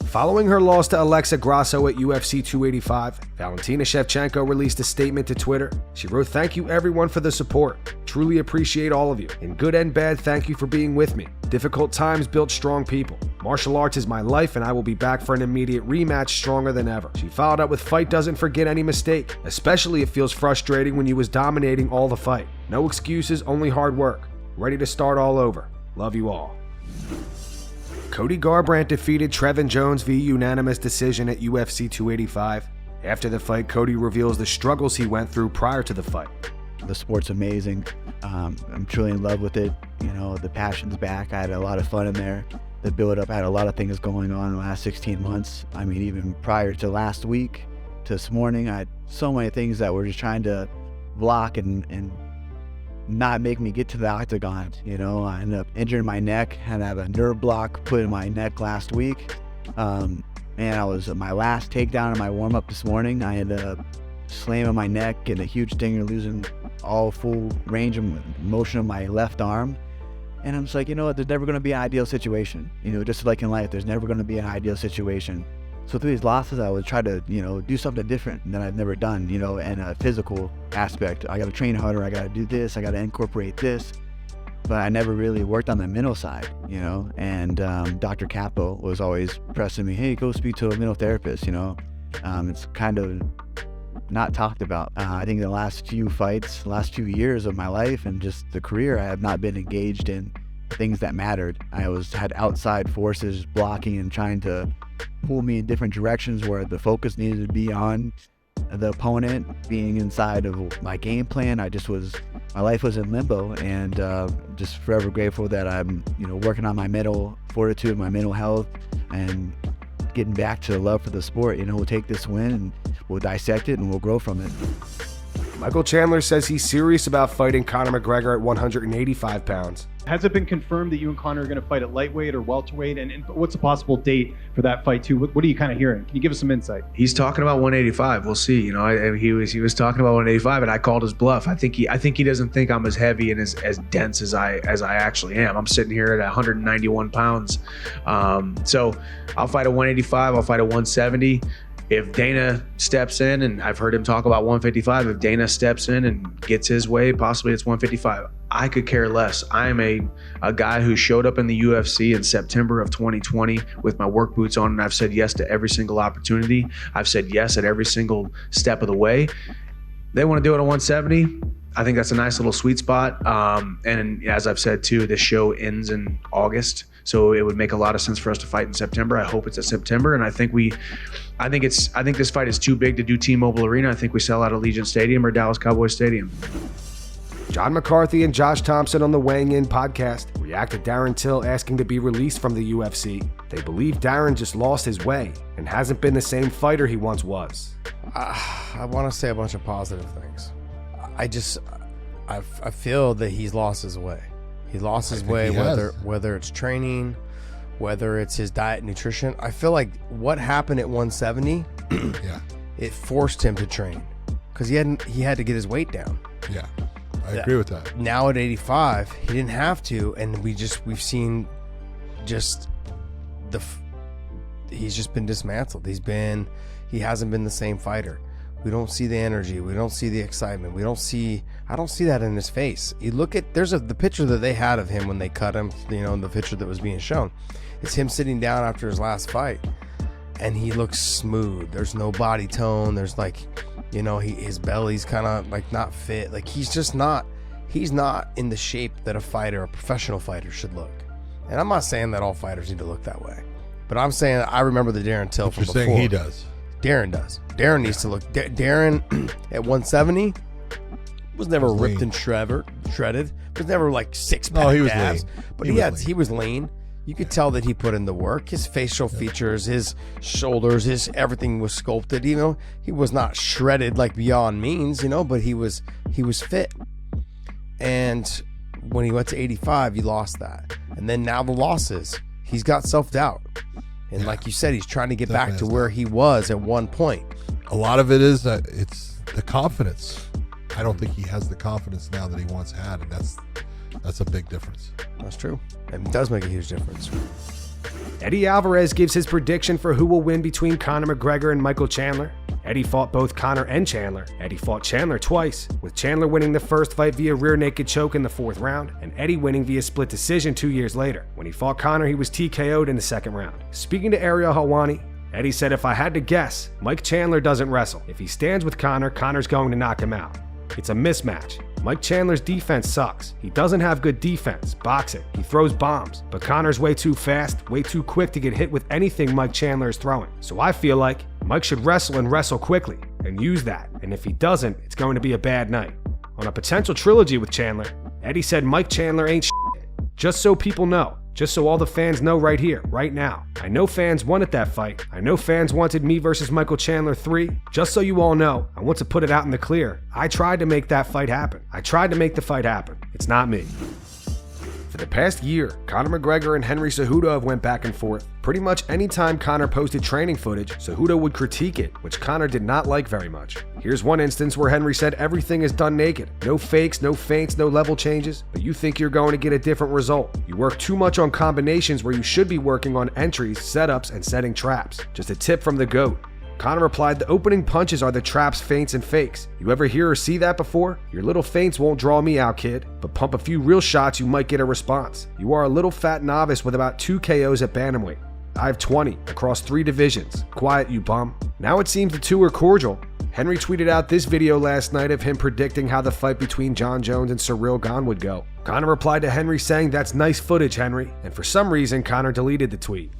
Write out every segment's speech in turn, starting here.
Following her loss to Alexa Grasso at UFC 285, Valentina Shevchenko released a statement to Twitter. She wrote, "Thank you everyone for the support. Truly appreciate all of you. In good and bad, thank you for being with me. Difficult times built strong people. Martial arts is my life and I will be back for an immediate rematch stronger than ever." She followed up with, "Fight doesn't forget any mistake. Especially it feels frustrating when you was dominating all the fight. No excuses, only hard work. Ready to start all over. Love you all." Cody Garbrandt defeated Jon Jones via unanimous decision at UFC 285. After the fight, Cody reveals the struggles he went through prior to the fight. The sport's amazing. I'm truly in love with it. You know, the passion's back. I had a lot of fun in there. The build-up, I had a lot of things going on in the last 16 months. I mean, even prior to last week, to this morning, I had so many things that were just trying to block and not make me get to the octagon. You know, I ended up injuring my neck and I have a nerve block put in my neck last week. And I was my last takedown in my warm-up this morning. I ended up slamming my neck and a huge stinger, losing all full range of motion of my left arm. And I'm just like, you know what, there's never going to be an ideal situation. You know, just like in life, there's never going to be an ideal situation. So through these losses, I would try to, you know, do something different than I've never done, you know, and a physical aspect. I got to train harder. I got to do this. I got to incorporate this. But I never really worked on the mental side, you know, and Dr. Capo was always pressing me, hey, go speak to a mental therapist, you know. It's kind of not talked about. I think the last few fights, last few years of my life and just the career, I have not been engaged in things that mattered. I had outside forces blocking and trying to pull me in different directions where the focus needed to be on the opponent, being inside of my game plan. My life was in limbo, and just forever grateful that I'm, you know, working on my mental fortitude, my mental health, and getting back to the love for the sport. You know, we'll take this win and we'll dissect it and we'll grow from it. Michael Chandler says he's serious about fighting Conor McGregor at 185 pounds. Has it been confirmed that you and Conor are going to fight at lightweight or welterweight? And what's a possible date for that fight too? What are you kind of hearing? Can you give us some insight? He's talking about 185. We'll see. You know, he was talking about 185, and I called his bluff. I think he doesn't think I'm as heavy and as dense as I actually am. I'm sitting here at 191 pounds. So I'll fight at 185. I'll fight at 170. If Dana steps in, and I've heard him talk about 155, if Dana steps in and gets his way, possibly it's 155. I could care less. I'm a guy who showed up in the UFC in September of 2020 with my work boots on, and I've said yes to every single opportunity. I've said yes at every single step of the way. They want to do it at 170. I think that's a nice little sweet spot. And as I've said too, this show ends in August, so it would make a lot of sense for us to fight in September. I hope it's in September, and I think this fight is too big to do T-Mobile Arena. I think we sell out Allegiant Stadium or Dallas Cowboys Stadium. John McCarthy and Josh Thompson on the Weighing In podcast react to Darren Till asking to be released from the UFC. They believe Darren just lost his way and hasn't been the same fighter he once was. I want to say a bunch of positive things. I feel that he's lost his way. He lost his way, whether it's training, whether it's his diet and nutrition. I feel like what happened at 170, it forced him to train because he had to get his weight down. Yeah, I agree with that. Now at 85, he didn't have to, and we've seen he's just been dismantled. He hasn't been the same fighter. We don't see the energy. We don't see the excitement. I don't see that in his face. You look at, the picture that they had of him when they cut him, you know, the picture that was being shown. It's him sitting down after his last fight, and he looks smooth. There's no body tone. There's like, you know, his belly's kind of like not fit. Like he's not in the shape that a professional fighter should look. And I'm not saying that all fighters need to look that way, but I'm saying I remember the Darren Till from before. You're saying he does. Darren does. Darren needs to look. Darren at 170 was never ripped and shredded. Was never like six-pack abs. Lean. But he was lean. You could tell that he put in the work. His facial features, his shoulders, everything was sculpted. You know, he was not shredded like beyond means. You know, but he was fit. And when he went to 85, he lost that. And then now the losses, he's got self-doubt. And like you said, he's trying to get back to where he was at one point. A lot of it is it's the confidence. I don't think he has the confidence now that he once had, and that's a big difference. That's true. It does make a huge difference. Eddie Alvarez gives his prediction for who will win between Conor McGregor and Michael Chandler. Eddie fought both Conor and Chandler. Eddie fought Chandler twice, with Chandler winning the first fight via rear naked choke in the 4th round, and Eddie winning via split decision 2 years later. When he fought Conor, he was TKO'd in the 2nd round. Speaking to Ariel Helwani, Eddie said, "If I had to guess, Mike Chandler doesn't wrestle. If he stands with Conor, Conor's going to knock him out. It's a mismatch. Mike Chandler's defense sucks. He doesn't have good defense, boxing. He throws bombs, but Conor's way too fast, way too quick to get hit with anything Mike Chandler is throwing. So I feel like Mike should wrestle and wrestle quickly and use that. And if he doesn't, it's going to be a bad night." On a potential trilogy with Chandler, Eddie said Mike Chandler ain't shit. Just so people know. Just so all the fans know right here, right now. I know fans wanted that fight. I know fans wanted me versus Michael Chandler 3. Just so you all know, I want to put it out in the clear. I tried to make that fight happen. I tried to make the fight happen. It's not me. For the past year, Conor McGregor and Henry Cejudo have went back and forth. Pretty much anytime Conor posted training footage, Cejudo would critique it, which Conor did not like very much. Here's one instance where Henry said everything is done naked. No fakes, no feints, no level changes, but you think you're going to get a different result. You work too much on combinations where you should be working on entries, setups, and setting traps. Just a tip from the GOAT. Conor replied, "The opening punches are the traps, feints, and fakes. You ever hear or see that before? Your little feints won't draw me out, kid, but pump a few real shots, you might get a response. You are a little fat novice with about 2 KOs at bantamweight. I have 20 across 3 divisions. Quiet, you bum." Now it seems the two are cordial. Henry tweeted out this video last night of him predicting how the fight between Jon Jones and Ciryl Gane would go. Conor replied to Henry saying, "That's nice footage, Henry," and for some reason Conor deleted the tweet.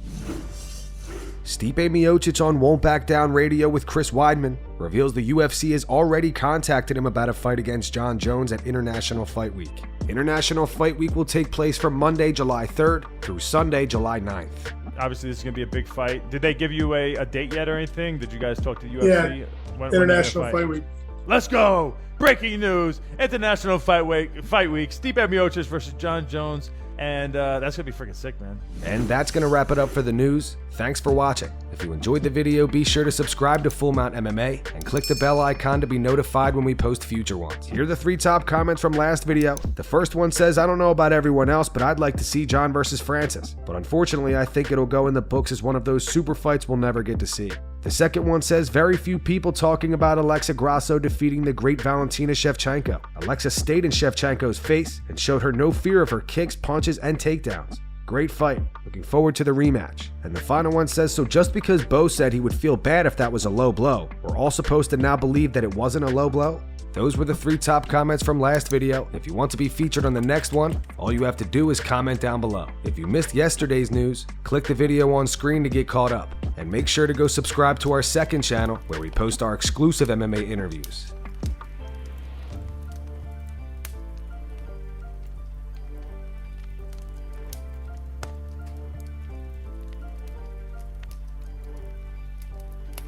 Stipe Miocic on Won't Back Down Radio with Chris Weidman reveals the UFC has already contacted him about a fight against Jon Jones at International Fight Week. International Fight Week will take place from Monday, July 3rd through Sunday, July 9th. Obviously, this is going to be a big fight. Did they give you a date yet or anything? Did you guys talk to the UFC? Yeah, when International Fight Week. Let's go! Breaking news! International Fight Week. Stipe Miocic versus Jon Jones. And that's going to be freaking sick, man. And that's going to wrap it up for the news. Thanks for watching. If you enjoyed the video, be sure to subscribe to Full Mount MMA and click the bell icon to be notified when we post future ones. Here are the 3 top comments from last video. The first one says, "I don't know about everyone else, but I'd like to see Jon versus Francis. But unfortunately, I think it'll go in the books as one of those super fights we'll never get to see." The second one says, "Very few people talking about Alexa Grasso defeating the great Valentina Shevchenko. Alexa stayed in Shevchenko's face and showed her no fear of her kicks, punches, and takedowns. Great fight. Looking forward to the rematch." And the final one says, "So just because Bo said he would feel bad if that was a low blow, we're all supposed to now believe that it wasn't a low blow?" Those were the 3 top comments from last video. If you want to be featured on the next one, all you have to do is comment down below. If you missed yesterday's news, click the video on screen to get caught up. And make sure to go subscribe to our second channel where we post our exclusive MMA interviews.